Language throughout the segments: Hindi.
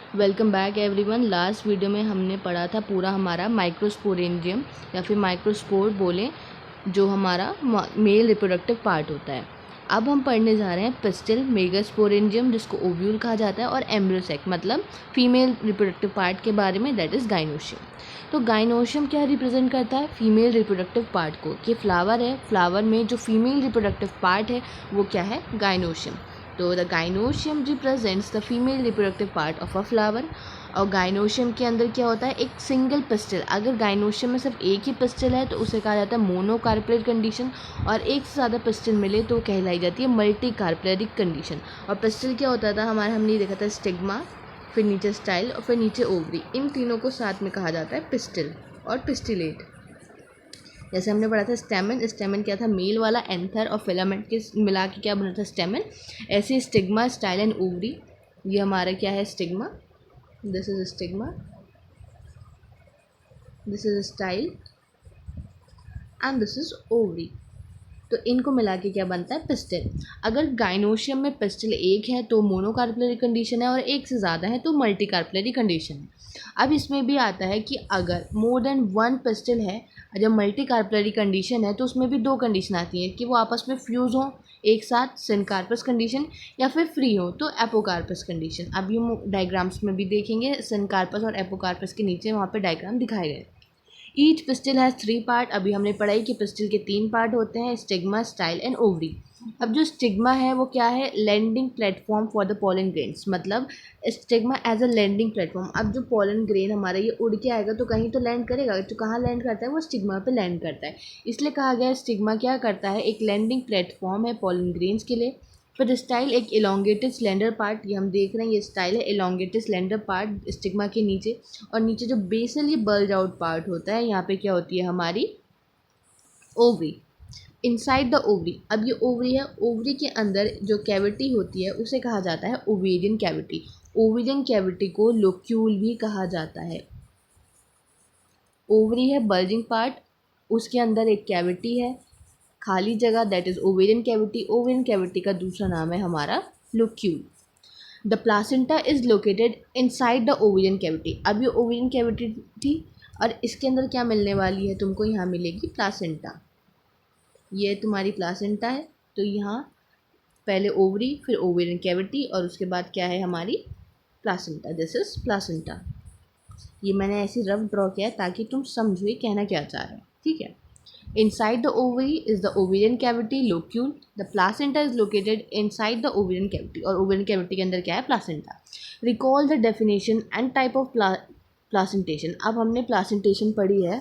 Welcome back everyone. Last video में हमने पढ़ा था पूरा हमारा माइक्रोस्पोरेंजियम या फिर माइक्रोस्पोर बोलें, जो हमारा मेल रिप्रोडक्टिव पार्ट होता है। अब हम पढ़ने जा रहे हैं पिस्टिल, मेगास्पोरेंजियम जिसको ओव्यूल कहा जाता है, और एम्ब्रियोसेक मतलब फीमेल रिप्रोडक्टिव पार्ट के बारे में, दैट इज़ गाइनोशियम। तो गाइनोशियम क्या रिप्रेजेंट करता है? फीमेल रिप्रोडक्टिव पार्ट को। कि फ्लावर है, फ्लावर में जो फीमेल रिप्रोडक्टिव पार्ट है वो क्या है? गाइनोशियम। तो the gynoecium represents the female reproductive part of a flower. और गाइनोशियम के अंदर क्या होता है? एक सिंगल पिस्टल। अगर गाइनोशियम में सिर्फ एक ही पिस्टल है तो उसे कहा जाता है मोनोकार्पेलेट कंडीशन, और एक से ज़्यादा पिस्टल मिले तो कहलाई जाती है मल्टी कार्पेलेरिक कंडीशन। और पिस्टल क्या होता था हमारे, हमने देखा था स्टिग्मा, फिर नीचे स्टाइल और फिर नीचे ओवरी। इन तीनों को साथ में कहा जाता है पिस्टल और पिस्टिलेट। जैसे हमने पढ़ा था स्टेमन, स्टेमन क्या था? मेल वाला। एंथर और फिलामेंट के मिला के क्या बना था? स्टेमन। ऐसे स्टिग्मा, स्टाइल एंड ओवरी, ये हमारा क्या है? Stigma. This is stigma, this is style and this is ovary. तो इनको मिला के क्या बनता है? पिस्टल। अगर गाइनोशियम में पिस्टल एक है तो मोनोकार्पेलरी कंडीशन है, और एक से ज़्यादा है तो मल्टी कार्पेलरी कंडीशन है। अब इसमें भी आता है कि अगर मोर देन वन पिस्टल है, जब मल्टी कार्पेलरी कंडीशन है तो उसमें भी दो कंडीशन आती हैं कि वो आपस में फ्यूज़ हों एक साथ, सिनकार्पस कंडीशन, या फिर फ्री हो तो एपोकार्पस कंडीशन। अब ये डायग्राम्स में भी देखेंगे, सिनकार्पस और एपोकार्पस के नीचे वहाँ पे डायग्राम दिखाए गए। Each pistol has 3 part. अभी हमने पढ़ाई कि पिस्टल के 3 पार्ट होते हैं, स्टिग्मा, स्टाइल एंड ओवरी। अब जो स्टिग्मा है वो क्या है? Landing platform for the pollen grains, मतलब stigma as a landing platform. अब जो पॉलन ग्रेन हमारा ये उड़ के आएगा तो कहीं तो लैंड करेगा, तो कहाँ लैंड करता है? वो स्टिग्मा पे लैंड करता है। इसलिए कहा गया है स्टिग्मा क्या करता है? एक लैंडिंग प्लेटफॉर्म है पॉलन ग्रेन्स के लिए। फिर स्टाइल एक इलोंगेटेड स्लेंडर पार्ट, ये हम देख रहे हैं, ये स्टाइल है इलोंगेटेड स्लेंडर पार्ट स्टिग्मा के नीचे। और नीचे जो बेसल ये बल्ज आउट पार्ट होता है, यहाँ पे क्या होती है हमारी? ओवरी। इनसाइड द ओवरी, अब ये ओवरी है, ओवरी के अंदर जो कैविटी होती है उसे कहा जाता है ओवेरियन कैविटी। ओवेरियन कैविटी को लोक्यूल भी कहा जाता है। ओवरी है बल्जिंग पार्ट, उसके अंदर एक कैविटी है, खाली जगह, that is ovarian cavity. Ovarian cavity का दूसरा नाम है हमारा locule. The placenta is located inside the ovarian cavity. अब ये ओवेरियन कैविटी थी, और इसके अंदर क्या मिलने वाली है तुमको? यहाँ मिलेगी प्लासेंटा। ये तुम्हारी प्लासेंटा है, तो यहाँ पहले ओवरी, फिर ओवेरियन कैविटी, और उसके बाद क्या है हमारी? प्लासेंटा। This is placenta. ये मैंने ऐसे रफ ड्रॉ किया है ताकि तुम समझो ये कहना क्या चाह रहे हैं, ठीक है। Inside the ovary is the ovarian cavity locule. The placenta is located inside the ovarian cavity, और ovarian cavity के अंदर क्या है? placenta. Recall the definition and type of placentation. अब हमने placentation पढ़ी है।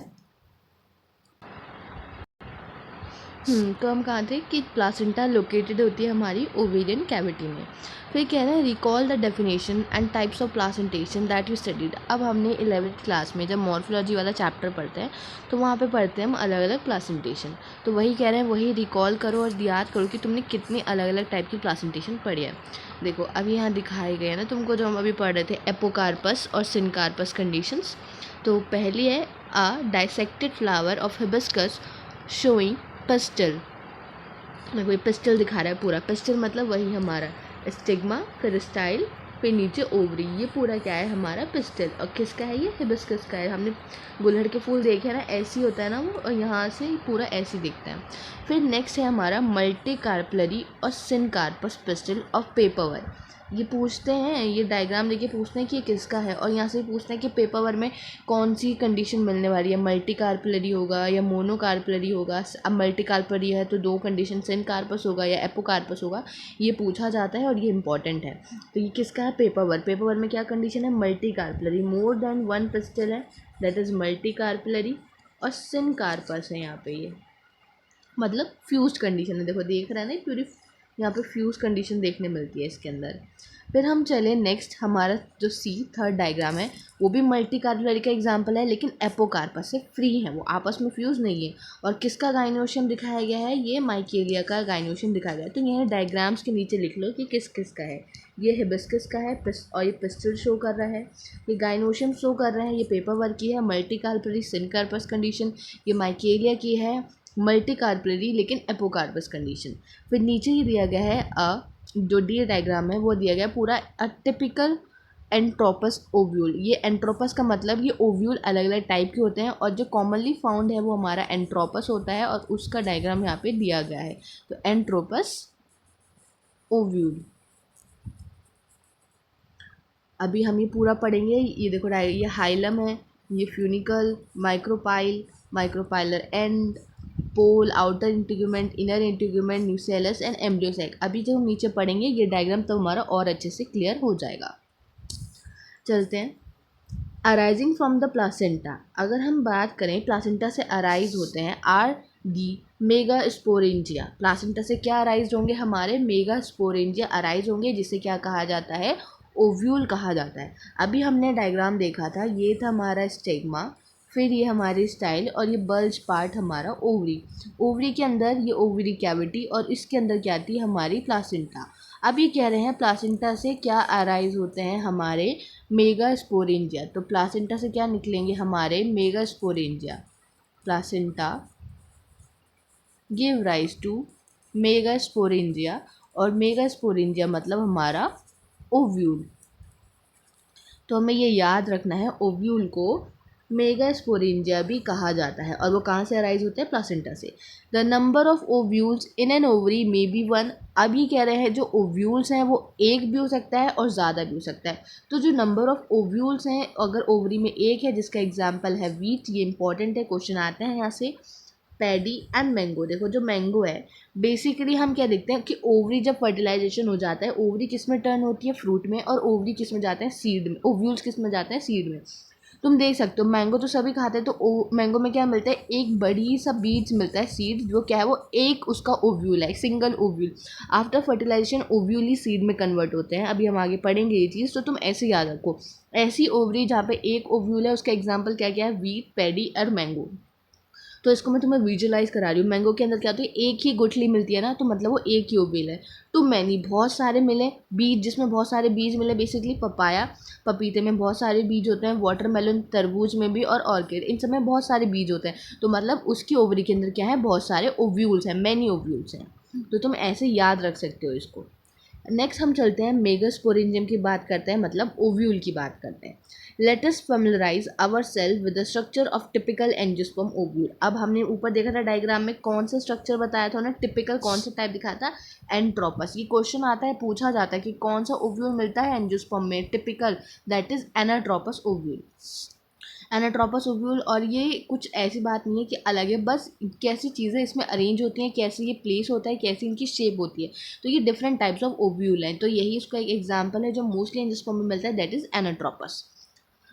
तो हम कहाँ थे कि प्लासेंटा लोकेटेड होती है हमारी ओवेरियन कैविटी में। फिर कह रहे हैं recall the definition and types of placentation that you studied. अब हमने 11th क्लास में जब मॉर्फोलॉजी वाला चैप्टर पढ़ते हैं तो वहाँ पे पढ़ते हैं हम अलग अलग प्लासेंटेशन। तो वही कह रहे हैं, वही रिकॉल करो और याद करो कि तुमने कितनी अलग अलग टाइप की प्लासेंटेशन पढ़ी है। देखो अभी यहाँ दिखाए गए हैं ना तुमको, जो हम अभी पढ़ रहे थे, एपोकार्पस और सिनकार्पस कंडीशंस। तो पहली है a dissected flower of hibiscus showing pistil. मैं कोई पिस्टल दिखा रहा है पूरा। पिस्टल मतलब वही हमारा स्टिग्मा, फिर स्टाइल, फिर नीचे ओवरी। ये पूरा क्या है हमारा? पिस्टल। और किसका है ये? हिबिस्कस का है। हमने गुलहड़ के फूल देखे ना, ऐसी होता है ना वो, और यहाँ से पूरा ऐसी दिखता है। फिर नेक्स्ट है हमारा मल्टी कार्पलरी और सिनकार्पस पिस्टल ऑफ पेपर। ये पूछते हैं, ये डायग्राम देके पूछते हैं कि ये किसका है, और यहाँ से पूछते हैं कि पेपर में कौन सी कंडीशन मिलने वाली है, मल्टी कार्पलरी होगा या मोनो कार्पलरी होगा। अब मल्टी कार्पलरी है तो दो कंडीशन, सिनकार्पस होगा या एपोकार्पस होगा, ये पूछा जाता है और ये इंपॉर्टेंट है। तो ये किसका है? पेपर। पेपर में क्या कंडीशन है? Multi carpellary, more than one pistol है, दैट इज़ मल्टी कार्पलरी। और सिनकार्पस है यहाँ पे, ये मतलब फ्यूज्ड कंडीशन है। देखो देख रहे हैं ना पूरी, यहाँ पे फ्यूज कंडीशन देखने मिलती है इसके अंदर। फिर हम चले नेक्स्ट, हमारा जो थर्ड डायग्राम है वो भी मल्टी कार्पलरी का एग्जांपल है, लेकिन एपोकार्पस से फ्री है, वो आपस में फ्यूज नहीं है। और किसका गाइनोशियम दिखाया गया है? ये माइकेलिया का गाइनोशियम दिखाया गया है। तो यह डायग्राम्स के नीचे लिख लो कि किस किस का है। ये हिबिस्कस का है, और ये पिस्टल शो कर रहा है, ये गाइनोशियम शो कर रहा है, ये पेपर वर्क की है मल्टी कार्पलरी सिनकार्पस कंडीशन, ये माइकेलिया की है मल्टी कार्पलरी लेकिन एपोकार्पस कंडीशन। फिर नीचे ही दिया गया है जो डी डायग्राम है वो दिया गया पूरा टिपिकल एंट्रोपस ओव्यूल। ये एंट्रोपस का मतलब ये ओव्यूल अलग अलग टाइप के होते हैं और जो कॉमनली फाउंड है वो हमारा एंट्रोपस होता है और उसका डायग्राम यहाँ पे दिया गया है। तो एंट्रोपस ओव्यूल। अभी हम ये पूरा पढ़ेंगे। ये देखो ये हाइलम है, ये funicle, micropyle, micropylar end, pole, outer integument, inner integument, nucellus and embryo sac. अभी जब हम नीचे पढ़ेंगे ये डायग्राम तो हमारा और अच्छे से क्लियर हो जाएगा। चलते हैं। Arising from the placenta. अगर हम बात करें प्लासेंटा से अराइज होते हैं are the megasporangia. Placenta से क्या अराइज होंगे? हमारे मेगा स्पोरेंजिया अराइज होंगे, जिसे क्या कहा जाता है? ओव्यूल कहा जाता है। अभी हमने डायग्राम देखा था, ये था हमारा स्टेग्मा, फिर ये हमारी स्टाइल और ये बल्ज पार्ट हमारा ओवरी। ओवरी के अंदर ये ओवरी कैविटी और इसके अंदर क्या आती है? हमारी प्लासेंटा। अब ये कह रहे हैं प्लासेंटा से क्या अराइज होते हैं? हमारे मेगा स्पोरेंजिया। तो प्लासेंटा से क्या निकलेंगे? हमारे mega sporangia. Placenta give rise to mega sporangia और मेगा स्पोरेंजिया मतलब हमारा ओव्यूल। तो हमें ये याद रखना है, ओव्यूल को मेगा स्पोरेंजिया भी कहा जाता है और वो कहाँ से अराइज होते हैं? प्लासेंटा से। The number of ovules in an ovary may be 1। अब ये कह रहे हैं जो ओव्यूल्स हैं वो एक भी हो सकता है और ज़्यादा भी हो सकता है। तो जो नंबर ऑफ ओव्यूल्स हैं, अगर ओवरी में एक है, जिसका एग्जाम्पल है वीट, ये इंपॉर्टेंट है, क्वेश्चन आते हैं यहाँ से। Paddy and mango. देखो जो मैंगो है, बेसिकली हम क्या देखते हैं कि ओवरी जब फर्टिलाइजेशन हो जाता है, ओवरी किस में टर्न होती है? फ्रूट में। और ओवरी किस में जाते हैं? सीड में। ओव्यूल्स किस में जाते हैं? सीड में। तुम देख सकते हो मैंगो तो सभी खाते हैं, तो मैंगो में क्या मिलता है? एक बड़ी सा बीज मिलता है, सीड, जो क्या है? वो एक उसका ओव्यूल है, single ovule. After fertilization ovule ही सीड में कन्वर्ट होते हैं। अभी हम आगे पढ़ेंगे ये चीज़, तो तुम ऐसे याद रखो। ऐसी ओवरी जहाँ पे एक ओव्यूल है, उसका एग्जाम्पल क्या क्या है? वीट, पैडी और मैंगो। तो इसको मैं तुम्हें विजुलाइज करा रही हूँ। मैंगो के अंदर क्या होती है? एक ही गुठली मिलती है ना, तो मतलब वो एक ही ओव्यूल है। टू मैनी, बहुत सारे मिले बीज, जिसमें बहुत सारे बीज मिले। बेसिकली पपाया, पपीते में बहुत सारे बीज होते हैं, वाटरमेलन, तरबूज में भी, और ऑर्किड, इन सब में बहुत सारे बीज होते हैं। तो मतलब उसकी ओवरी के अंदर क्या है? बहुत सारे ओव्यूल्स हैं, मैनी ओव्यूल्स हैं। तो तुम ऐसे याद रख सकते हो इसको। नेक्स्ट हम चलते हैं मेगास्पोरेंजियम की बात करते हैं, मतलब ओव्यूल की बात करते हैं। Let us familiarise our self with the structure of typical angiosperm ovule. अब हमने ऊपर देखा था डायग्राम में कौन सा स्ट्रक्चर बताया था उन्हें? टिपिकल कौन सा टाइप दिखाया था? एंट्रोपस। ये क्वेश्चन आता है, पूछा जाता है कि कौन सा ओव्यूल मिलता है एंजियोस्पर्म में? Typical, that is anatropous ovule. Anatropous ovule. और ये कुछ ऐसी बात नहीं है कि अलग है, बस कैसी चीज़ें इसमें अरेंज होती हैं, कैसे ये प्लेस होता है, कैसी इनकी शेप होती है। तो ये डिफरेंट टाइप्स ऑफ ओव्यूल हैं। तो यही इसका एक एग्जाम्पल है जो मोस्टली एंजियोस्पर्म में मिलता है, that is anatropous.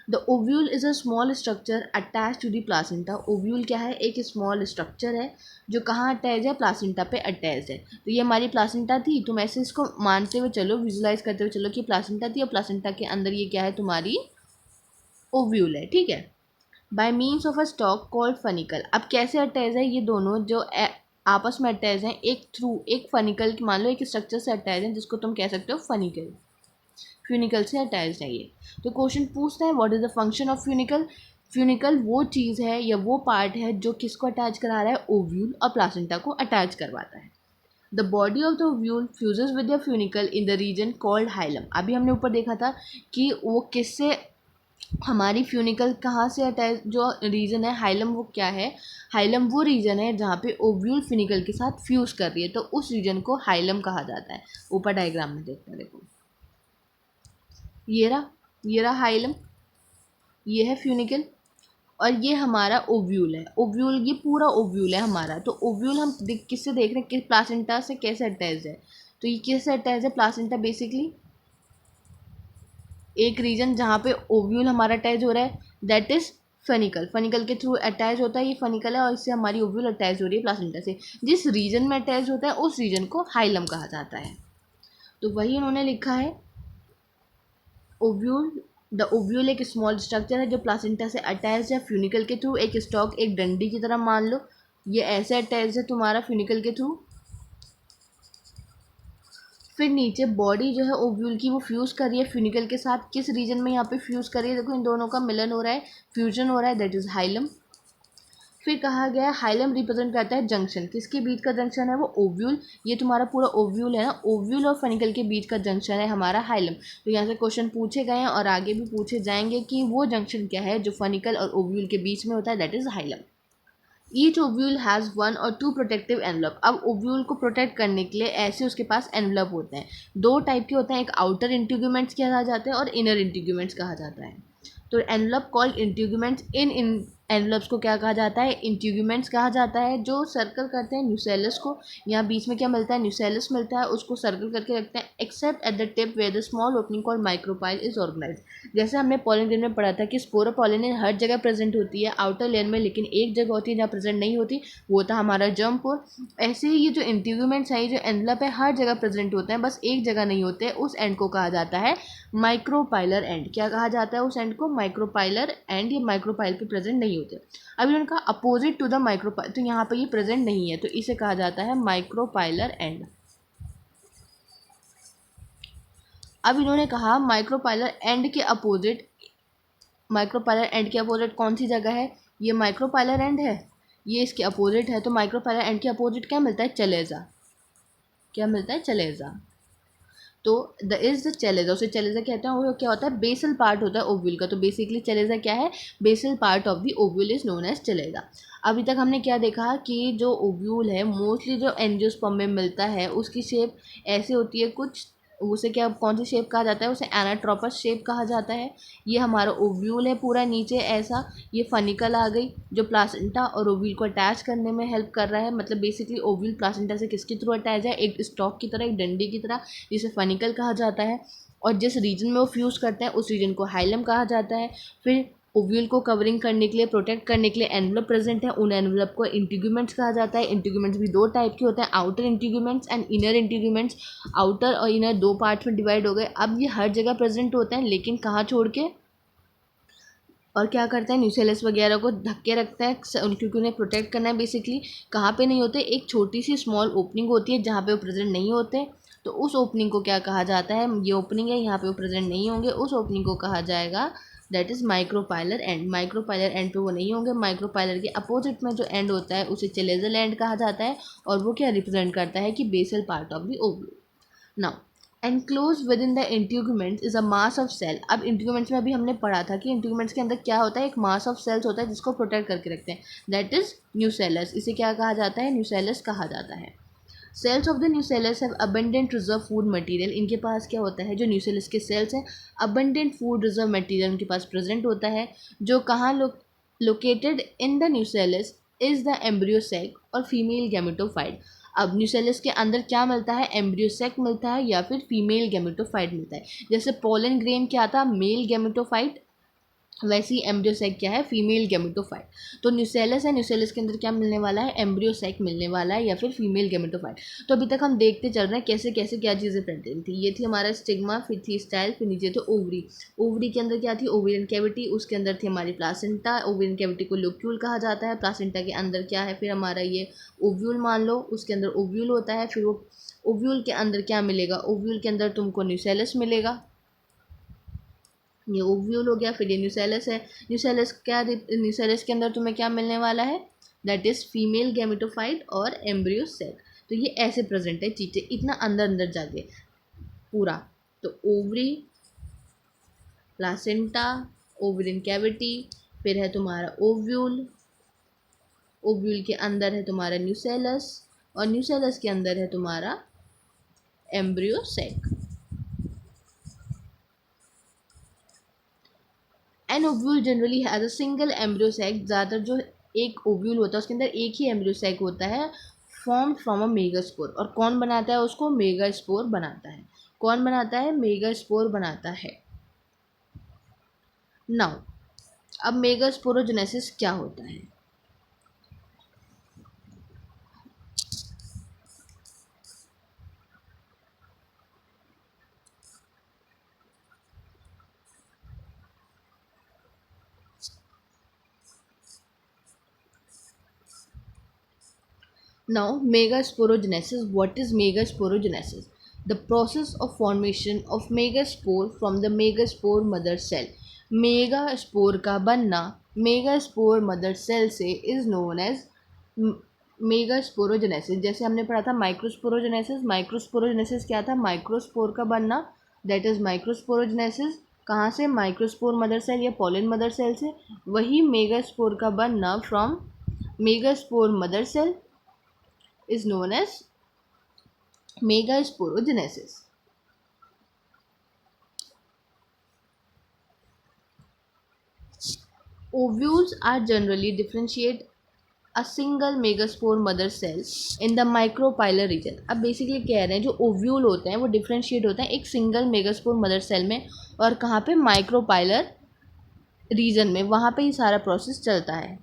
The ovule is a small structure attach to the placenta. Ovule क्या है? एक स्मॉल स्ट्रक्चर है जो कहाँ अटैच है? प्लासेंटा पे अटैच है। तो ये हमारी प्लासेंटा थी, तुम ऐसे इसको मानते हुए चलो, विजुलाइज करते हुए चलो कि प्लासेंटा थी और प्लासेंटा के अंदर ये क्या है? तुम्हारी ओव्यूल है, ठीक है। Bye means of a stock called funicle. अब कैसे अटैच है ये दोनों जो आपस में अटैच हैं? एक थ्रू एक फनिकल, मान लो एक स्ट्रक्चर से अटैच है, जिसको तुम कह सकते हो फनिकल। फ्यूनिकल से अटैच है ये। तो क्वेश्चन पूछता है what is the function of funicle. Funicle वो चीज़ है या वो पार्ट है जो किसको अटैच करा रहा है? ओव्यूल और प्लासेंटा को अटैच करवाता है। The body of the ovule fuses with the funicle in the reason called hilum. अभी हमने ऊपर देखा था कि वो किससे, हमारी फ्यूनिकल कहाँ से अटैच, जो रीजन है हाइलम, वो क्या है? हाइलम वो रीजन है जहाँ पे ओव्यूल फ्यूनिकल के साथ फ्यूज कर रही है, तो उस रीजन को हाइलम कहा जाता है। ऊपर डायग्राम में देखते हैं, देखो ये रहा हाइलम, ये है फ्यूनिकल और ये हमारा ओव्यूल है। ओव्यूल, ये पूरा ओव्यूल है हमारा। तो ओव्यूल हम किससे देख रहे हैं? कि प्लासेंटा से कैसे अटैच है? तो ये किससे अटैच है? प्लासेंटा बेसिकली एक रीजन जहाँ पे ओव्यूल हमारा अटैच हो रहा है, दैट इज फनिकल। फनिकल के थ्रू अटैच होता है, ये फनिकल है और इससे हमारी ओव्यूल अटैच हो रही है प्लासेंटा से। जिस रीजन में अटैच होता है उस रीजन को हाइलम कहा जाता है। तो वही उन्होंने लिखा है, ओव्यूल, द ओव्यूल एक स्मॉल स्ट्रक्चर है जो प्लासेंटा से अटैच है फ्यूनिकल के थ्रू। एक स्टॉक, एक डंडी की तरह मान लो, ये ऐसे अटैच है तुम्हारा फ्यूनिकल के थ्रू। फिर नीचे बॉडी जो है ओव्यूल की, वो फ्यूज़ कर रही है फ्यूनिकल के साथ। किस रीजन में यहाँ पे फ्यूज़ कर रही है? देखो इन दोनों का मिलन हो रहा है, फ्यूजन हो रहा है, दैट इज़ हाइलम। फिर कहा गया है हाइलम रिप्रेजेंट करता है जंक्शन, किसके बीच का जंक्शन है वो ओव्यूल, ये तुम्हारा पूरा ओव्यूल है ना, ओव्यूल और फनिकल के बीच का जंक्शन है हमारा हाइलम। तो यहाँ से क्वेश्चन पूछे गए हैं और आगे भी पूछे जाएंगे कि वो जंक्शन क्या है जो फनिकल और ओव्यूल के बीच में होता है, that is hilum. Each ovule has 1 और 2 प्रोटेक्टिव एनवलप। अब ओव्यूल को प्रोटेक्ट करने के लिए ऐसे उसके पास एनवलप होते हैं, दो टाइप के होते हैं, एक आउटर इंटीग्यूमेंट्स कहा जाता है और इनर इंटीग्यूमेंट्स कहा जाता है। तो एनवलप कॉल्ड इंटीग्यूमेंट्स, इन एनवलप्स को क्या कहा जाता है, इंटीग्यूमेंट्स कहा जाता है, जो सर्कल करते हैं न्यूसेलस को। यहाँ बीच में क्या मिलता है, न्यूसेलस मिलता है, उसको सर्कल करके रखते हैं, except at the tip where the small opening called micropyle is organised. जैसे हमने पॉलन ग्रेन में पढ़ा था कि स्पोरोपोलिन हर जगह प्रेजेंट होती है आउटर लेयर में, लेकिन एक जगह होती है जहाँ प्रेजेंट नहीं होती, वो था हमारा जर्म पोर। ऐसे ही ये जो इंटीग्यूमेंट्स है, ये जो एनवलप है, हर जगह प्रेजेंट होते हैं, बस एक जगह नहीं होते, उस एंड को कहा जाता है माइक्रोपाइलर एंड। क्या कहा जाता है उस एंड को, माइक्रोपाइलर एंड। ये माइक्रोपाइल पे प्रेजेंट नहीं होते। अभी उनका अपोजिट टू द माइक्रोपाइल, तो यहाँ पे ये प्रेजेंट नहीं है, तो इसे कहा जाता है माइक्रोपाइलर एंड। अब इन्होंने कहा माइक्रोपाइलर एंड के अपोजिट, माइक्रोपाइलर एंड के अपोजिट कौन सी जगह है, ये माइक्रोपाइलर एंड है, ये इसके अपोजिट है, तो माइक्रोपाइलर एंड के अपोजिट क्या मिलता है, चलेजा। क्या मिलता है, चलेजा। तो द इज द चलेजा, उसे चलेजा कहते हैं। वो क्या होता है, बेसल पार्ट होता है ओव्यूल का। तो बेसिकली चलेजा क्या है, basal part of the ovule is known as chalaza. अभी तक हमने क्या देखा कि जो ओव्यूल है मोस्टली जो एंजियोस्पर्म में मिलता है उसकी शेप ऐसे होती है कुछ, उसे क्या, कौन सी शेप कहा जाता है, उसे एनाट्रोपस शेप कहा जाता है। ये हमारा ओव्यूल है पूरा नीचे ऐसा, ये फनिकल आ गई जो प्लासेंटा और ओव्यूल को अटैच करने में हेल्प कर रहा है। मतलब बेसिकली ओव्यूल प्लासेंटा से किसके थ्रू अटैच है, एक स्टॉक की तरह, एक डंडी की तरह, जिसे फनिकल कहा जाता है। और जिस रीजन में वो फ्यूज़ करते हैं उस रीजन को हाइलम कहा जाता है। फिर ओव्यूल को कवरिंग करने के लिए, प्रोटेक्ट करने के लिए एनवलप प्रेजेंट है, उन एनवलप को इंटीग्यूमेंट्स कहा जाता है। इंटीग्यूमेंट्स भी दो टाइप के होते हैं, outer integuments and inner integuments. Outer और इनर दो पार्ट्स में डिवाइड हो गए। अब ये हर जगह प्रेजेंट होते हैं, लेकिन कहाँ छोड़ के, और क्या करता है, न्यूसेलस वगैरह को धक्के रखता है क्योंकि उन्हें प्रोटेक्ट करना है। बेसिकली कहाँ पे नहीं होते, एक छोटी सी स्मॉल ओपनिंग होती है जहाँ पे वो प्रेजेंट नहीं होते, तो उस ओपनिंग को क्या कहा जाता है, ये ओपनिंग है यहाँ पे वो प्रेजेंट नहीं होंगे, उस ओपनिंग को कहा जाएगा that is micropylar and. Micropylar and पे वो नहीं होंगे, माइक्रोपाइलर के अपोजिट में जो एंड होता है उसे चलेजल एंड कहा जाता है, और वो क्या रिप्रेजेंट करता है कि basal part of the ovule. Now enclose within the integuments is a mass of cell. अब इंटीग्यूमेंट्स में अभी हमने पढ़ा था कि इंटीग्यूमेंट्स के अंदर क्या होता है, एक मास ऑफ सेल्स होता है जिसको प्रोटेक्ट करके रखते हैं, दैट इज न्यूसेलस। इसे क्या कहा जाता है, न्यूसेलस कहा जाता है। Cells of the nucellus have abundant reserve food material. इनके पास क्या होता है, जो न्यूसेलस के सेल्स हैं, अबंडेंट फूड रिजर्व मटेरियल उनके पास प्रेजेंट होता है, जो कहाँ located in the nucellus is the embryo sac और फीमेल गैमेटोफाइट। अब न्यूसेलस के अंदर क्या मिलता है, एम्ब्रियो सैक मिलता है या फिर फीमेल गैमेटोफाइट मिलता है। जैसे पोलन ग्रेन क्या था, मेल गैमेटोफाइट, वैसे ही एम्ब्रियो सैक क्या है, फीमेल गैमेटोफाइट। तो न्यूसेलस है, न्यूसेलस के अंदर क्या मिलने वाला है, एम्ब्रियो सैक मिलने वाला है या फिर फीमेल गैमेटोफाइट। तो अभी तक हम देखते चल रहे हैं कैसे कैसे क्या चीज़ें प्रेजेंट थी। ये थी हमारा स्टिग्मा, फिर थी स्टाइल, फिर नीचे तो ओवरी। ओवरी के अंदर क्या थी, ओवेरियन कैविटी, उसके अंदर थी हमारी प्लासेंटा। ओवेरियन कैविटी को लोक्यूल कहा जाता है। प्लासेंटा के अंदर क्या है, फिर हमारा ये ओव्यूल मान लो, उसके अंदर ओव्यूल होता है। फिर वो ओव्यूल के अंदर क्या मिलेगा, ओव्यूल के अंदर तुमको न्यूसेलस मिलेगा, ये ओव्यूल हो गया। फिर ये न्यूसेलस है, न्यूसेलस क्या, न्यूसेलस के अंदर तुम्हें क्या मिलने वाला है, दैट इज़ फीमेल गैमेटोफाइट और एम्ब्रियो सेल। तो ये ऐसे प्रेजेंट है चीज़ें, इतना अंदर अंदर जाके पूरा। तो ओवरी, प्लासेंटा, ओवरियन कैविटी, फिर है तुम्हारा ओव्यूल, ओव्यूल के अंदर है तुम्हारा न्यूसेलस, और न्यूसेलस के अंदर है तुम्हारा embryo sac. An ovule generally has a single embryo sac. ज़्यादातर जो एक ओव्यूल होता है उसके अंदर एक ही एम्ब्रियो सैक होता है, फॉर्म फ्रॉम अ मेगास्पोर। और कौन बनाता है उसको, मेगास्पोर बनाता है। कौन बनाता है, मेगास्पोर बनाता है। नाउ अब मेगास्पोरोजेनेसिस क्या होता है, now megasporogenesis. What is megasporogenesis? The process of formation of megaspore from the megaspore mother cell. Megaspore का बनना मेगास्पोर मदर सेल से इज नोन एज मेगास्पोरोजेनेसिस। जैसे हमने पढ़ा था माइक्रोस्पोरोजेनेसिस, माइक्रोस्पोरोजेनेसिस क्या था, माइक्रोस्पोर का बनना, दैट इज माइक्रोस्पोरोजेनेसिस। कहाँ से, माइक्रोस्पोर मदर सेल या पॉलन मदर सेल से। वही मेगास्पोर का बनना from megaspore mother cell is known as megasporogenesis. Ovules are generally differentiate a single megaspore mother cell in the micropylar region। अब बेसिकली कह रहे हैं जो ओव्यूल होते हैं वो डिफ्रेंशिएट होते हैं एक सिंगल मेगास्पोर मदर सेल में, और कहाँ पे, माइक्रोपाइलर रीजन में, वहाँ पे ही सारा प्रोसेस चलता है।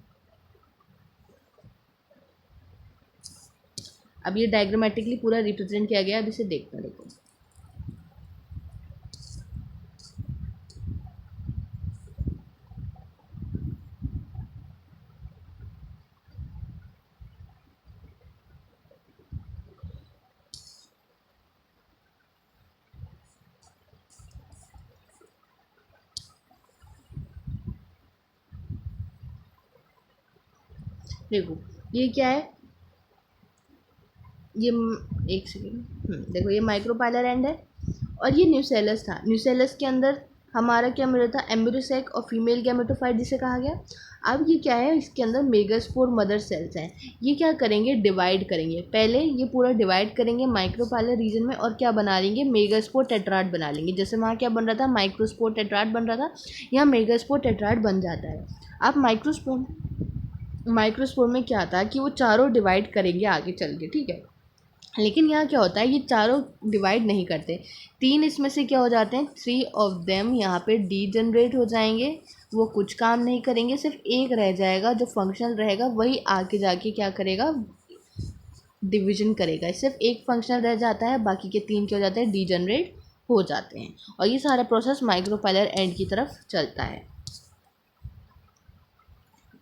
अब ये डायग्रामेटिकली पूरा रिप्रेजेंट किया गया है, अब इसे देखते हैं। देखो देखो ये क्या है, ये एक सेकेंड, देखो ये माइक्रोपाइलर एंड है और ये न्यूसेलस था। न्यूसेलस के अंदर हमारा क्या मिला था, एम्ब्रियोसेक और फीमेल गैमेटोफाइट जिसे कहा गया। अब ये क्या है, इसके अंदर मेगास्पोर मदर सेल्स हैं। ये क्या करेंगे, डिवाइड करेंगे। पहले ये पूरा डिवाइड करेंगे माइक्रोपाइलर रीजन में और क्या बना लेंगे, मेगास्पोर टेट्राड बना लेंगे। जैसे वहाँ क्या बन रहा था, माइक्रोस्पोर टेट्राड बन रहा था, यहाँ मेगास्पोर टेट्राड बन जाता है। अब माइक्रोस्पोर में क्या था कि वो चारों डिवाइड करेंगे आगे चल के, ठीक है। लेकिन यहाँ क्या होता है, ये चारों डिवाइड नहीं करते, तीन इसमें से क्या हो जाते हैं, 3 ऑफ देम यहाँ पे डी जनरेट हो जाएंगे, वो कुछ काम नहीं करेंगे, सिर्फ एक रह जाएगा जो फंक्शनल रहेगा, वही आगे जाके क्या करेगा, डिवीजन करेगा। सिर्फ एक फंक्शनल रह जाता है, बाकी के 3 क्या हो जाते हैं, डी जनरेट हो जाते हैं। और ये सारा प्रोसेस माइक्रोपाइलर एंड की तरफ चलता है।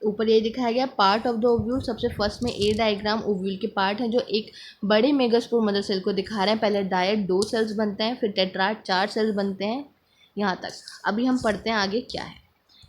ऊपर ये दिखाया गया पार्ट ऑफ द ओव्यूल। सबसे फर्स्ट में ए डायग्राम ओव्यूल के पार्ट हैं जो एक बड़े मेगास्पोर मदर सेल को दिखा रहे हैं। पहले डायट 2 सेल्स बनते हैं, फिर टेट्राड 4 सेल्स बनते हैं, यहाँ तक। अभी हम पढ़ते हैं आगे क्या है।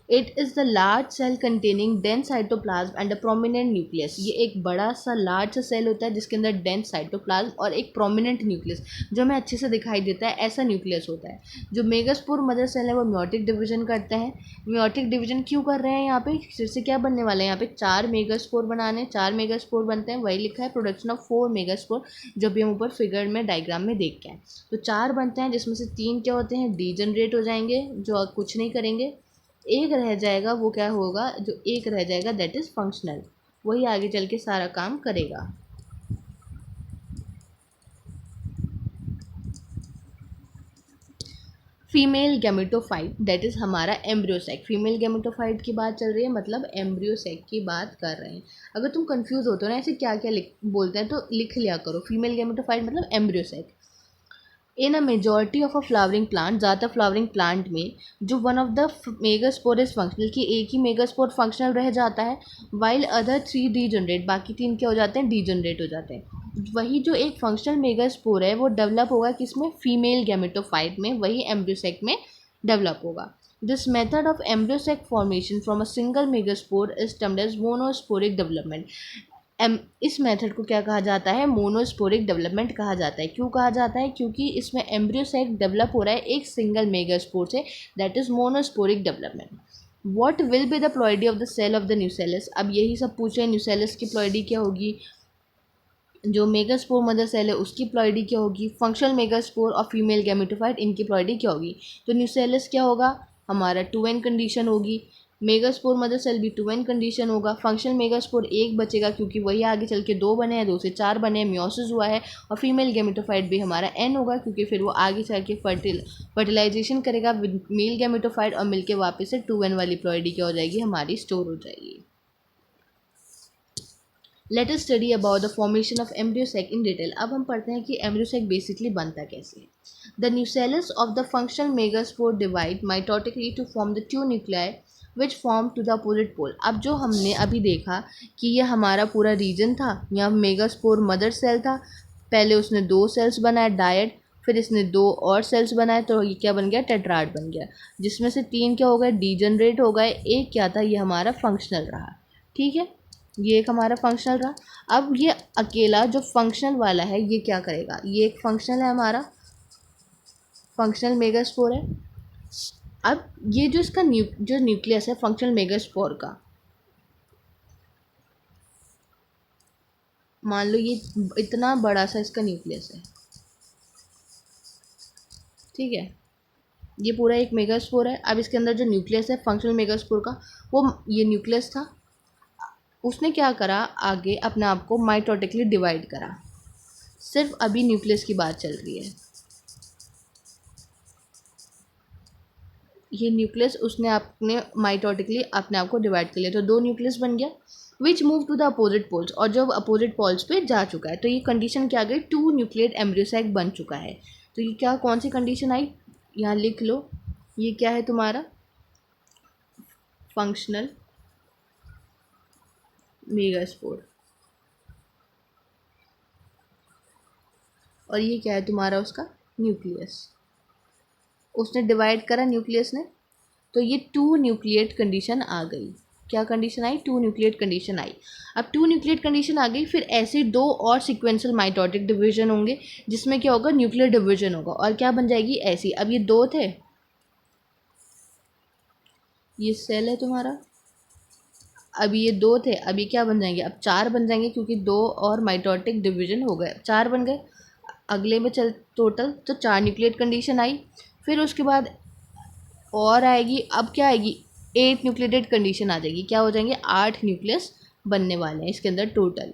It is the large cell containing dense cytoplasm and a prominent nucleus. ये एक बड़ा सा लार्ज सा सेल होता है जिसके अंदर डेंस साइटोप्लाज्म और एक प्रोमिनेंट न्यूक्लियस जो हमें अच्छे से दिखाई देता है, ऐसा न्यूक्लियस होता है। जो मेगास्पोर मदर सेल है वो म्योटिक डिवीजन करते हैं। म्योटिक डिवीजन क्यों कर रहे हैं, यहाँ पे फिर से क्या बनने वाले हैं, यहाँ पे 4 मेगास्पोर बनाने, 4 मेगास्पोर बनते हैं, वही लिखा है, प्रोडक्शन ऑफ 4 मेगास्पोर, जो भी हम ऊपर फिगर में डायग्राम में देख के हैं। तो 4 बनते हैं जिसमें से 3 क्या होते हैं, डीजनरेट हो जाएंगे, जो कुछ नहीं करेंगे। एक रह जाएगा, वो क्या होगा, जो एक रह जाएगा दैट इज़ फंक्शनल, वही आगे चल के सारा काम करेगा। फीमेल गैमेटोफाइट दैट इज़ हमारा एम्ब्रियोसेक। फीमेल गैमेटोफाइट की बात चल रही है, मतलब एम्ब्रियोसेक की बात कर रहे हैं। अगर तुम कंफ्यूज होते हो ना ऐसे क्या क्या बोलते हैं, तो लिख लिया करो, फीमेल गैमेटोफाइट मतलब embryo sac. In a majority of a flowering plant, ज़्यादातर फ्लावरिंग प्लांट में जो one of the megaspore is functional, कि एक ही मेगास्पोर फंक्शनल रह जाता है, वाइल अदर 3 डी जनरेट, बाकी 3 क्या हो जाते हैं, डी जनरेट हो जाते हैं। वही जो एक फंक्शनल मेगास्पोर है वो डेवलप होगा किसमें, फीमेल गैमेटोफाइट में, वही एम्ब्रियोसेक में डेवलप होगा। This method of embryo sac formation from a single megaspore is termed as monosporic development. इस मेथड को क्या कहा जाता है, मोनोस्पोरिक डेवलपमेंट कहा जाता है। क्यों कहा जाता है, क्योंकि इसमें एम्ब्रियोसेक डेवलप हो रहा है एक सिंगल मेगास्पोर से, that is monosporic development. What will be the ploidy of the cell of the nucellus. अब यही सब पूछे, न्यूसेलस की प्लॉइडी क्या होगी, जो मेगास्पोर मदर सेल है उसकी प्लॉइडी क्या होगी, फंक्शनल मेगास्पोर और फीमेल गैमेटोफाइट इनकी प्लॉइडी क्या होगी। तो न्यूसेलस क्या होगा, हमारा 2n कंडीशन होगी, मेगास्पोर मदर सेल भी 2n कंडीशन होगा, फंक्शनल मेगास्पोर एक बचेगा क्योंकि वही आगे चल के 2 बने हैं, 2 से 4 बने हैं, म्योसिस हुआ है, और फीमेल गैमेटोफाइट भी हमारा n होगा क्योंकि फिर वो आगे चल के फर्टिलाइजेशन करेगा मेल गैमेटोफाइट और मिलके वापस से 2n वाली प्लॉइडी क्या हो जाएगी, हमारी स्टोर हो जाएगी। Let us study about the formation of embryo sac in detail. अब हम पढ़ते हैं कि एम्ब्रियोसेक बेसिकली बनता कैसे है। The nucellus of the functional megaspore divide mitotically to form the 2 nuclei which form to the opposite pole. अब जो हमने अभी देखा कि ये हमारा पूरा रीजन था, यहाँ मेगास्पोर मदर सेल था, पहले उसने 2 सेल्स बनाए डायट, फिर इसने 2 और सेल्स बनाए तो ये क्या बन गया, टेट्राड बन गया, जिसमें से 3 क्या हो गए, डीजनरेट हो गए, एक क्या था, ये हमारा फंक्शनल रहा। ठीक है, ये एक हमारा फंक्शनल रहा। अब ये अकेला जो फंक्शनल वाला है ये क्या करेगा, ये एक फंक्शनल है हमारा, फंक्शनल मेगास्पोर है। अब ये जो इसका जो न्यूक्लियस है फंक्शनल मेगास्पोर का, मान लो ये इतना बड़ा सा इसका न्यूक्लियस है, ठीक है, ये पूरा एक मेगास्पोर है। अब इसके अंदर जो न्यूक्लियस है फंक्शनल मेगास्पोर का, वो ये न्यूक्लियस था, उसने क्या करा, आगे अपने आप को माइटोटिकली डिवाइड करा। सिर्फ अभी न्यूक्लियस की बात चल रही है, ये न्यूक्लियस उसने अपने माइटोटिकली अपने आप को डिवाइड कर लिया, तो 2 न्यूक्लियस बन गया, which move to the opposite poles, और जब अपोजिट पोल्स पे जा चुका है तो ये कंडीशन क्या आ गई, 2 न्यूक्लियेट एम्ब्रियोसैक बन चुका है। तो ये क्या, कौन सी कंडीशन आई, यहाँ लिख लो, ये क्या है तुम्हारा फंक्शनल मेगास्पोर, और ये क्या है तुम्हारा उसका न्यूक्लियस, उसने डिवाइड करा न्यूक्लियस ने, तो ये 2 न्यूक्लियेट कंडीशन आ गई। क्या कंडीशन आई, 2 न्यूक्लियेट कंडीशन आई। अब 2 न्यूक्लियेट कंडीशन आ गई, फिर ऐसे 2 और सिक्वेंशियल माइटोटिक डिवीजन होंगे, जिसमें क्या होगा, न्यूक्लियर डिवीजन होगा, और क्या बन जाएगी ऐसी। अब ये 2 थे, ये सेल है तुम्हारा, अब ये 2 थे, अभी क्या बन जाएंगे, अब 4 बन जाएंगे, क्योंकि 2 और माइटोटिक डिवीजन हो गए, 4 बन गए। अगले में चल टोटल तो 4 न्यूक्लियेट कंडीशन आई, फिर उसके बाद और आएगी, अब क्या आएगी, 8 न्यूक्लियेटेड कंडीशन आ जाएगी, क्या हो जाएंगे, 8 न्यूक्लियस बनने वाले हैं इसके अंदर टोटल,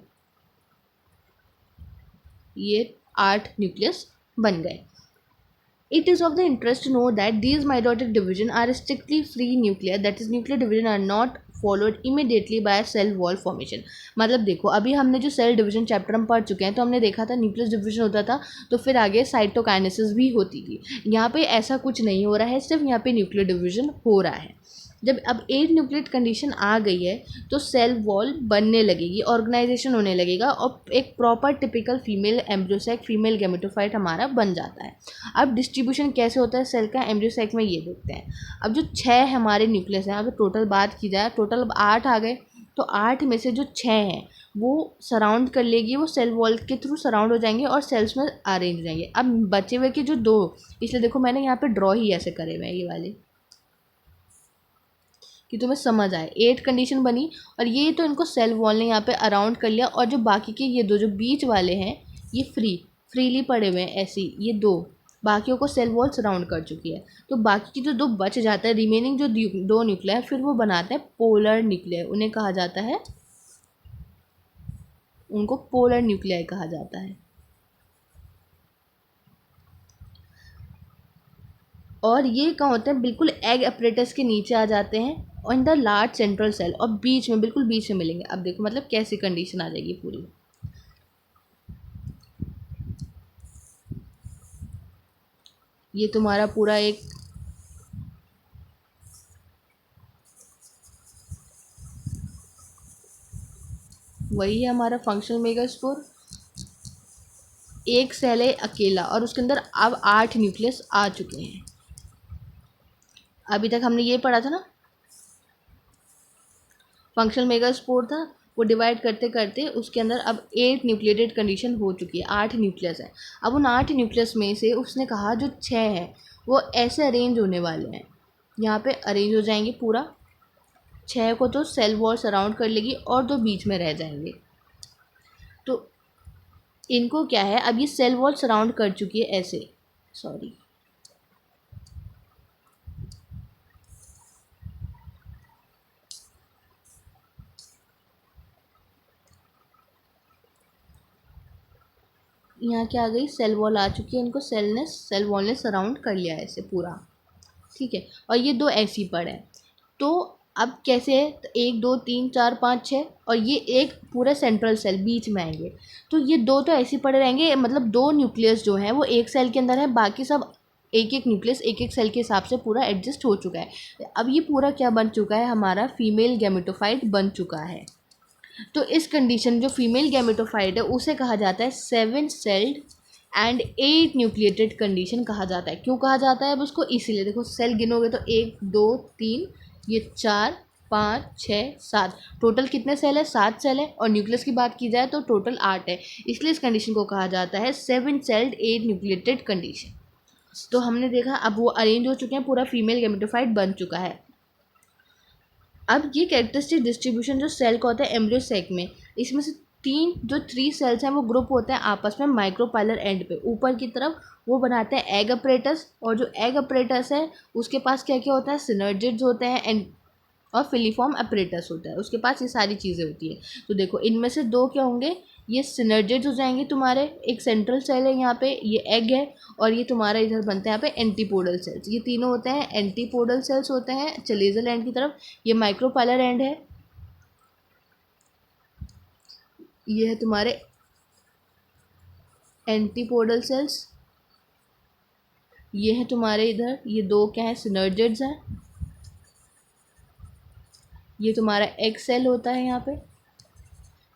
ये 8 न्यूक्लियस बन गए। It is of the interest to know that these mitotic division are strictly free nuclei, that is nuclear division are not followed immediately by cell wall formation। मतलब देखो, अभी हमने जो सेल डिवीजन चैप्टर हम पढ़ चुके हैं, तो हमने देखा था न्यूक्लियस डिवीजन होता था, तो फिर आगे साइटोकाइनेसिस भी होती थी। यहाँ पे ऐसा कुछ नहीं हो रहा है, सिर्फ यहाँ पे न्यूक्लियर डिवीजन हो रहा है। जब अब 8 न्यूक्लियेट कंडीशन आ गई है तो सेल वॉल बनने लगेगी, ऑर्गेनाइजेशन होने लगेगा, और एक proper typical female embryo sac, female gametophyte हमारा बन जाता है। अब डिस्ट्रीब्यूशन कैसे होता है सेल का एम्ब्रियोसैक में, ये देखते हैं। अब जो 6 हमारे न्यूक्लियस हैं, अगर टोटल बात की जाए, टोटल अब 8 आ गए, तो 8 में से जो 6 हैं वो सराउंड कर लेगी, वो सेल वॉल के थ्रू सराउंड हो जाएंगे और सेल्स में अरेंज हो जाएंगे। अब बचे हुए के जो 2, इसलिए देखो मैंने यहाँ पे ड्रॉ ही ऐसे करे हुए हैं ये वाले, कि तुम्हें समझ आए। 8 कंडीशन बनी, और ये तो इनको सेल वॉल ने यहाँ पे अराउंड कर लिया, और जो बाकी के ये 2 जो बीच वाले हैं ये फ्रीली पड़े हुए हैं ऐसे, ये 2 बाकियों को सेल वॉल सराउंड कर चुकी है। तो बाकी की जो 2 बच जाता है, रिमेनिंग जो 2 न्यूक्लियर, फिर वो बनाते हैं पोलर न्यूक्लियर, उन्हें कहा जाता है, उनको पोलर न्यूक्लियर कहा जाता है। और ये कहाँ होते हैं, बिल्कुल एग अपरेटस के नीचे आ जाते हैं, in the large central cell, और बीच में, बिल्कुल बीच में मिलेंगे। अब देखो मतलब कैसी कंडीशन आ जाएगी पूरी, ये तुम्हारा पूरा एक वही है हमारा फंक्शनल मेगास्पोर, एक सेल है अकेला, और उसके अंदर अब 8 न्यूक्लियस आ चुके हैं। अभी तक हमने ये पढ़ा था ना, फंक्शनल मेगास्पोर था, वो डिवाइड करते करते उसके अंदर अब 8 न्यूक्लियेटेड कंडीशन हो चुकी है, 8 न्यूक्लियस है। अब उन 8 न्यूक्लियस में से उसने कहा जो 6 है वो ऐसे अरेंज होने वाले हैं, यहाँ पे अरेंज हो जाएंगे पूरा, 6 को तो सेल वॉल सराउंड कर लेगी, और 2 बीच में रह जाएंगे। तो इनको क्या है, अब ये सेल वॉल सराउंड कर चुकी है ऐसे, सॉरी यहाँ क्या आ गई, सेल वॉल आ चुकी है, इनको सेल वॉल ने सराउंड कर लिया है ऐसे पूरा, ठीक है। और ये 2 ऐसी पड़े हैं, तो अब कैसे है, तो 1 2 3 4 5 6, और ये एक पूरा सेंट्रल सेल बीच में आएंगे, तो ये 2 तो ऐसे पड़े रहेंगे, मतलब 2 न्यूक्लियस जो हैं वो एक सेल के अंदर है, बाकी सब एक एक न्यूक्लियस एक एक सेल के हिसाब से पूरा एडजस्ट हो चुका है। अब ये पूरा क्या बन चुका है, हमारा फीमेल गैमेटोफाइट बन चुका है। तो इस कंडीशन जो फीमेल गैमेटोफाइट है उसे कहा जाता है 7 सेल्ड एंड 8 न्यूक्लिएटेड कंडीशन कहा जाता है। क्यों कहा जाता है अब उसको? इसीलिए देखो सेल गिनोगे तो 1 2 3 ये 4 5 6 7, टोटल कितने सेल है? 7 सेल है। और न्यूक्लियस की बात की जाए तो टोटल 8 है। इसलिए इस कंडीशन को कहा जाता है 7 सेल्ड 8 न्यूक्लिएटेड कंडीशन। तो हमने देखा अब वो अरेंज हो चुके हैं, पूरा फीमेल गैमेटोफाइट बन चुका है। अब ये कैरेक्टरिस्टिक डिस्ट्रीब्यूशन जो सेल का होता है एम्ब्रियो सैक में, इसमें से जो 3 सेल्स हैं वो ग्रुप होते हैं आपस में माइक्रोपाइलर एंड पे ऊपर की तरफ, वो बनाते हैं एग अपरेटस। और जो एग अपरेटस है उसके पास क्या क्या होता है? सिनर्जिड्स होते हैं एंड और फिलीफॉर्म अपरेटस होता है, उसके पास ये सारी चीज़ें होती है। तो देखो इनमें से 2 क्या होंगे? ये सिनर्जिड्स हो जाएंगे तुम्हारे। एक सेंट्रल सेल है यहाँ पे, ये एग है, और ये तुम्हारा इधर बनता है यहाँ पे एंटीपोडल सेल्स। ये तीनों होते हैं एंटीपोडल सेल्स होते हैं चलेजल एंड की तरफ। ये माइक्रोपाइलर एंड है, ये है तुम्हारे एंटीपोडल सेल्स। ये है तुम्हारे इधर, ये 2 क्या है? सिनर्जिड्स हैं। ये तुम्हारा एग सेल होता है यहाँ पे।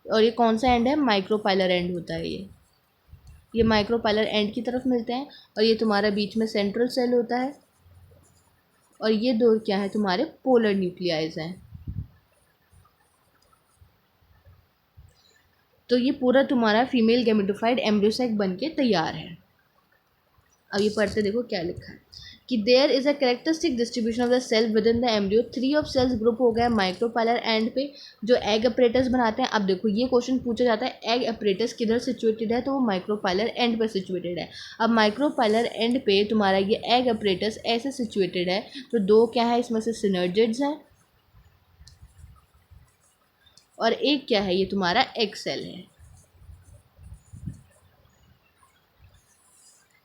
और ये कौन सा एंड है? माइक्रोपाइलर एंड होता है ये माइक्रोपाइलर एंड की तरफ मिलते हैं। और ये तुम्हारा बीच में सेंट्रल सेल होता है। और ये 2 क्या है? तुम्हारे पोलर न्यूक्लियाइज हैं। तो ये पूरा तुम्हारा फीमेल गैमेटोफाइट एम्ब्रियोसैक बन के तैयार है। अब ये पढ़ते देखो क्या लिखा है कि there is a characteristic distribution of the cell within the embryo. 3 of cells group हो गया माइक्रोपाइलर एंड पे जो एग अपरेटस बनाते हैं। अब देखो ये क्वेश्चन पूछा जाता है एग अपरेटस किधर सिचुएटेड है, तो वो माइक्रोपाइलर एंड पे सिचुएटेड है। अब माइक्रोपाइलर एंड पे तुम्हारा ये एग अपरेटस ऐसे सिचुएटेड है, तो 2 क्या है इसमें से? सिनर्जिड्स हैं। और एक क्या है? ये तुम्हारा एग सेल है।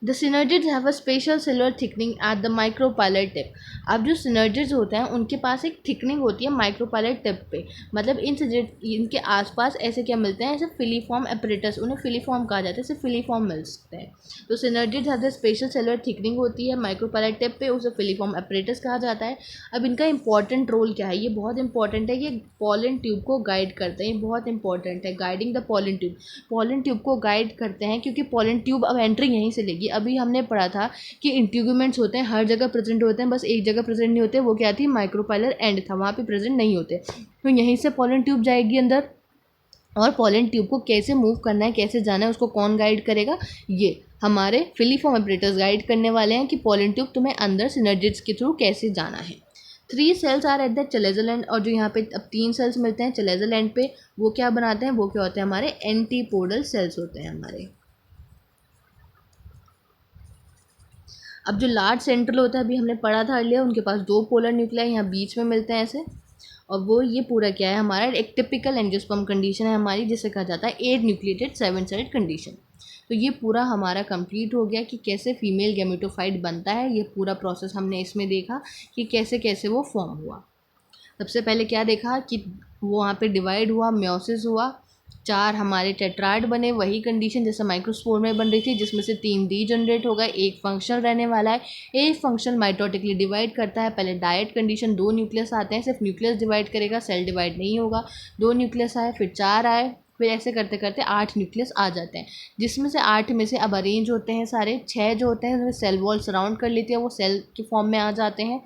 The synergids have a special silver thickening at the micropylar tip. अब जो सिनर्जिड्स होते हैं उनके पास एक थिकनिंग होती है माइक्रोपाइलर टिप पे, मतलब इनके आसपास ऐसे क्या मिलते हैं? ऐसे फिलीफॉर्म एपरेटस, उन्हें फिलीफॉर्म कहा जाता है, ऐसे फिलीफॉर्म मिल सकते हैं। तो synergids have the special silver thickening होती है माइक्रोपाइलर टिप पे, उसे फिलीफॉर्म एपरेटस कहा जाता है। अब इनका इंपॉर्टेंट रोल क्या है? ये बहुत इंपॉर्टेंट है, ये पॉलन ट्यूब को गाइड करते हैं। ये बहुत इंपॉर्टेंट है, guiding the pollen tube. Pollen tube को गाइड करते हैं क्योंकि पॉलन ट्यूब अब एंट्री यहीं से लेगी। अभी हमने पढ़ा था कि इंट्यूगमेंट्स होते हैं हर जगह प्रेजेंट होते हैं, बस एक जगह प्रेजेंट नहीं होते। वो क्या थी? माइक्रोपाइलर एंड था, वहाँ पे प्रेजेंट नहीं होते। तो यहीं से पॉलन ट्यूब जाएगी अंदर। और पॉलन ट्यूब को कैसे मूव करना है, कैसे जाना है, उसको कौन गाइड करेगा? ये हमारे फिलीफॉर्म ऑपरेटर्स गाइड करने वाले हैं कि पॉलन ट्यूब तुम्हें अंदर सिनर्जिड्स के थ्रू कैसे जाना है। 3 cells are at the chalazal end. और जो यहाँ पे अब 3 सेल्स मिलते हैं चलेजल एंड पे, वो क्या बनाते हैं? वो क्या होते हैं? हमारे एंटीपोडल सेल्स होते हैं हमारे। अब जो लार्ज सेंट्रल होता है, अभी हमने पढ़ा था अर्लियर, उनके पास 2 पोलर न्यूक्लियाई यहाँ बीच में मिलते हैं ऐसे। और वो ये पूरा क्या है? हमारा एक टिपिकल एंजियोस्पर्म कंडीशन है हमारी, जिसे कहा जाता है 8 न्यूक्लिएटेड 7 सेल्ड कंडीशन। तो ये पूरा हमारा कंप्लीट हो गया कि कैसे फीमेल गैमेटोफाइट बनता है। ये पूरा प्रोसेस हमने इसमें देखा कि कैसे कैसे वो फॉर्म हुआ। सबसे पहले क्या देखा कि वो वहाँ पे डिवाइड हुआ, म्योसिस हुआ, 4 हमारे टेट्राइड बने, वही कंडीशन जैसे माइक्रोस्पोर में बन रही थी, जिसमें से 3 डीजनरेट हो गए, एक फंक्शनल रहने वाला है। एक फंक्शनल माइटोटिकली डिवाइड करता है। पहले डायट कंडीशन, 2 न्यूक्लियस आते हैं, सिर्फ न्यूक्लियस डिवाइड करेगा, सेल डिवाइड नहीं होगा। 2 न्यूक्लियस आए, फिर 4 आए, फिर ऐसे करते करते 8 न्यूक्लियस आ जाते हैं, जिसमें से 8 में से अब अरेंज होते हैं सारे। 6 जो होते हैं उसमें सेल वॉल सराउंड कर लेती है, वो सेल के फॉर्म में आ जाते हैं।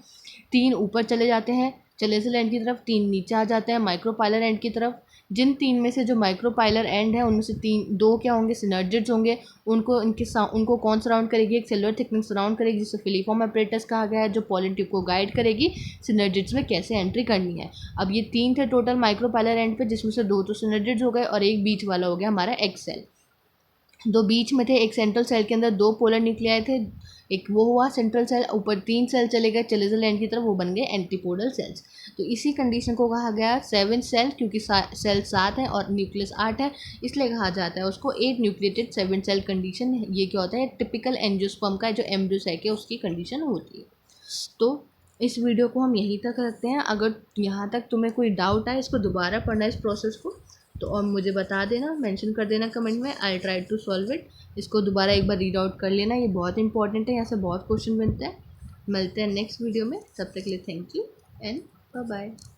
3 ऊपर चले जाते हैं चलेजल एंड की तरफ, 3 नीचे आ जाते हैं माइक्रोपाइलर एंड की तरफ। जिन 3 में से जो माइक्रोपाइलर एंड है उनमें से 2 क्या होंगे? सिनर्जिड्स होंगे। उनको कौन सराउंड करेगी? एक सिल्वर थिकनिंग सराउंड करेगी, जिसे फिलीफॉर्म एपरेटस कहा गया है, जो पॉलन ट्यूब को गाइड करेगी सिनर्जिड्स में कैसे एंट्री करनी है। अब ये 3 थे टोटल माइक्रोपाइलर एंड पे, जिसमें से 2 तो सिनर्जिड्स हो गए और एक बीच वाला हो गया हमारा एग सेल। 2 बीच में थे, एक सेंट्रल सेल के अंदर 2 पोलर न्यूक्लियाई थे, एक वो हुआ सेंट्रल सेल, ऊपर 3 सेल चले गए चलेजल एंड की तरफ, वो बन गए एंटीपोडल सेल्स। तो इसी कंडीशन को कहा गया 7 सेल, क्योंकि सेल 7 है और न्यूक्लियस 8 है, इसलिए कहा जाता है उसको 8 न्यूक्लिएटेड 7 सेल कंडीशन। ये क्या होता है? टिपिकल एंजियोस्पर्म का जो एम्ब्रियोसैक है उसकी कंडीशन होती है। तो इस वीडियो को हम यहीं तक रखते हैं। अगर यहाँ तक तुम्हें कोई डाउट है, इसको दोबारा पढ़ना इस प्रोसेस को, तो और मुझे बता देना, मेंशन कर देना कमेंट में, I try to solve it. इसको दोबारा एक बार रीड आउट कर लेना, ये बहुत इंपॉर्टेंट है, यहाँ से बहुत क्वेश्चन बनते हैं। मिलते हैं नेक्स्ट वीडियो में, तब तक के लिए thank you and bye bye.